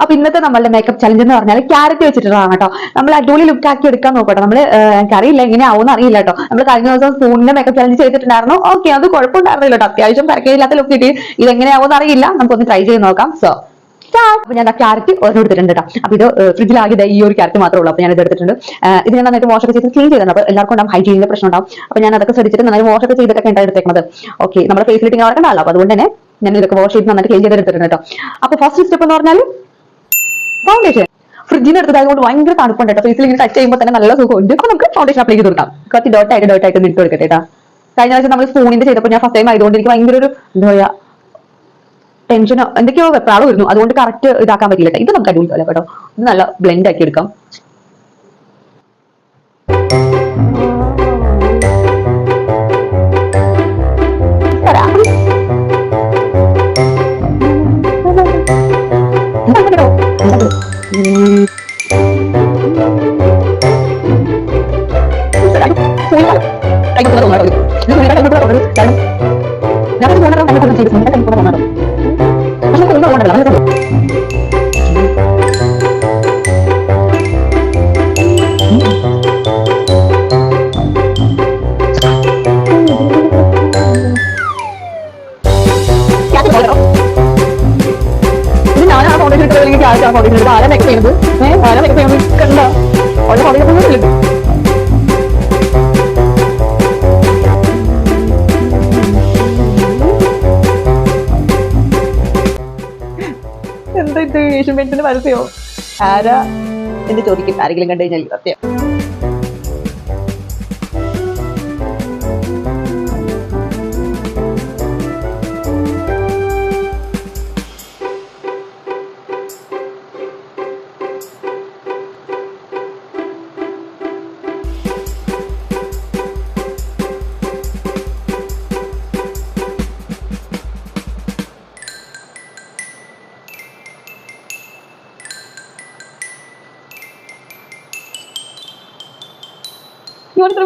അപ്പൊ ഇന്നത്തെ നമ്മളുടെ മേക്കപ്പ് ചലഞ്ച് എന്ന് പറഞ്ഞാൽ ക്യാരറ്റ് വെച്ചിട്ടുള്ളതാണ് കേട്ടോ. നമ്മൾ അടിപൊളി ലുക്ക് ആക്കി എടുക്കാൻ നോക്കട്ടോ. നമ്മൾ എനിക്കറിയില്ല എങ്ങനെയാവും അറിയില്ല കേട്ടോ. നമ്മൾ കഴിഞ്ഞ ദിവസം സ്പൂണിന്റെ മേക്കപ്പ് ചലഞ്ച് ചെയ്തിട്ടുണ്ടായിരുന്നു. ഓക്കെ, അത് കുഴപ്പമുണ്ടായിരുന്നില്ല കേട്ടോ. അത്യാവശ്യം തിരക്കില്ലാത്ത ലുക്ക് കിട്ടി. ഇതെങ്ങനെയാവും അറിയില്ല, നമുക്കൊന്ന് ട്രൈ ചെയ്ത് നോക്കാം. സോ അപ്പൊ ഞാൻ ക്യാരറ്റ് ഓരോ എടുത്തിട്ടുണ്ട് കേട്ടോ. അപ്പൊ ഇത് ഫ്രിഡ്ജിലാകിയത് ഈ ഒരു ക്യാരറ്റ് മാത്രമേ ഉള്ളൂ. അപ്പൊ ഞാൻ ഇത് എടുത്തിട്ടുണ്ട്. ഇത് ഞാൻ നന്നായിട്ട് വാഷ് ഒക്കെ ചെയ്ത് ക്ലീൻ ചെയ്തിട്ടുണ്ട്. അപ്പൊ എല്ലാവർക്കും ഉണ്ടാവും ഹൈജീനിന്റെ പ്രശ്നം ഉണ്ടാവും. അപ്പൊ ഞാൻ അതൊക്കെ ശ്രദ്ധിച്ചിട്ട് നന്നായി വാഷ് ഒക്കെ ചെയ്തിട്ടൊക്കെ ഉണ്ടായി എടുത്തേക്കുന്നത്. ഓക്കെ, നമ്മുടെ ഫേസിലിട്ടിങ് അവിടെ കണ്ടല്ലോ. അപ്പൊ അതുകൊണ്ട് തന്നെ ഞാൻ ഇതൊക്കെ വാഷ് ചെയ്ത് നന്നായിട്ട് ക്ലീൻ ചെയ്ത് എടുത്തിട്ടുണ്ട് കേട്ടോ. അപ്പൊ ഫസ്റ്റ് സ്റ്റെപ്പ് എന്ന് പറഞ്ഞാൽ ഫൗണ്ടേഷൻ. ഫ്രിഡ്ജിന് എടുത്തതായതുകൊണ്ട് ഭയങ്കര തണുപ്പുണ്ട് കേട്ടോ. ഫേസിൽ ഇങ്ങനെ ടച്ച് ചെയ്യുമ്പോൾ തന്നെ നല്ല സുഖമുണ്ട്. അപ്പൊ നമുക്ക് ഫൗണ്ടേഷൻ അപ്ലൈ ചെയ്ത് കൊടുക്കാം. കുറച്ച് ഡോട്ടായിട്ട് ഇട്ട് കൊടുക്കട്ടെ കേട്ടോ. കഴിഞ്ഞ ആഴ്ച നമ്മൾ സ്പൂണിന്റെ ചെയ്തപ്പോൾ ഞാൻ ഫസ്റ്റ് ടൈം ആയതുകൊണ്ട് എനിക്ക് ഭയങ്കര ഒരു എന്താ പറയാ ടെൻഷനോ എന്തൊക്കെയോ വെപ്രാളോ വരുന്നു. അതുകൊണ്ട് കറക്റ്റ് ഇതാക്കാൻ പറ്റില്ല. ഇത് നമുക്ക് അടിപൊളി പോലെ കേട്ടോ. ഇത് നല്ല ബ്ലെൻഡ് ആക്കി എടുക്കാം. എന്താ ഇത് ഏഷ്യൻ പെയിന്റ്സിന്റെ പരസ്യോ? ആരാ എന്ന് ചോദിക്കും ആരെങ്കിലും കണ്ടു കഴിഞ്ഞാൽ. സത്യം.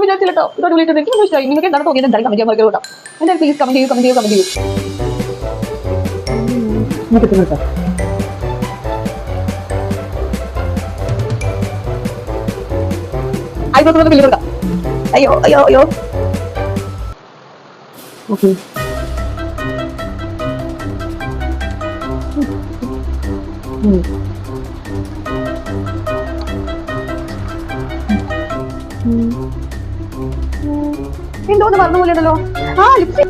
വിചാരിച്ചിട്ടോ ഇത് അടിപൊളിയായിട്ട് എനിക്ക് ഇഷ്ടമായി. നിങ്ങൾക്ക് എന്താണ് തോന്നിയത് എന്തായാലും കമന്റ് ചെയ്യാൻ കേട്ടോ. എന്തായാലും പ്ലീസ് കമന്റ് ചെയ്യൂ. ആയിക്കോട്ടെ, വലിയ കൊടുക്കാം. അയ്യോ ഓക്കെ. എന്തോന്ന് പറഞ്ഞു പോലെയുണ്ടല്ലോ. ആ ലിപ്സ്റ്റിക്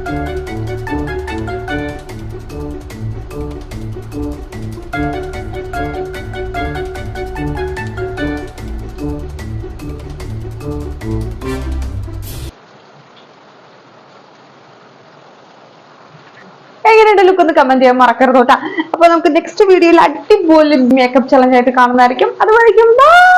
എങ്ങനെയുണ്ട് ലുക്ക് ഒന്ന് കമന്റ് ചെയ്യാൻ മറക്കരുത് കേട്ടോ. അപ്പൊ നമുക്ക് നെക്സ്റ്റ് വീഡിയോയിൽ അടിപൊളി മേക്കപ്പ് ചലഞ്ച് ആയിട്ട് കാണുന്നതായിരിക്കും. അതുവരെയും ബൈ.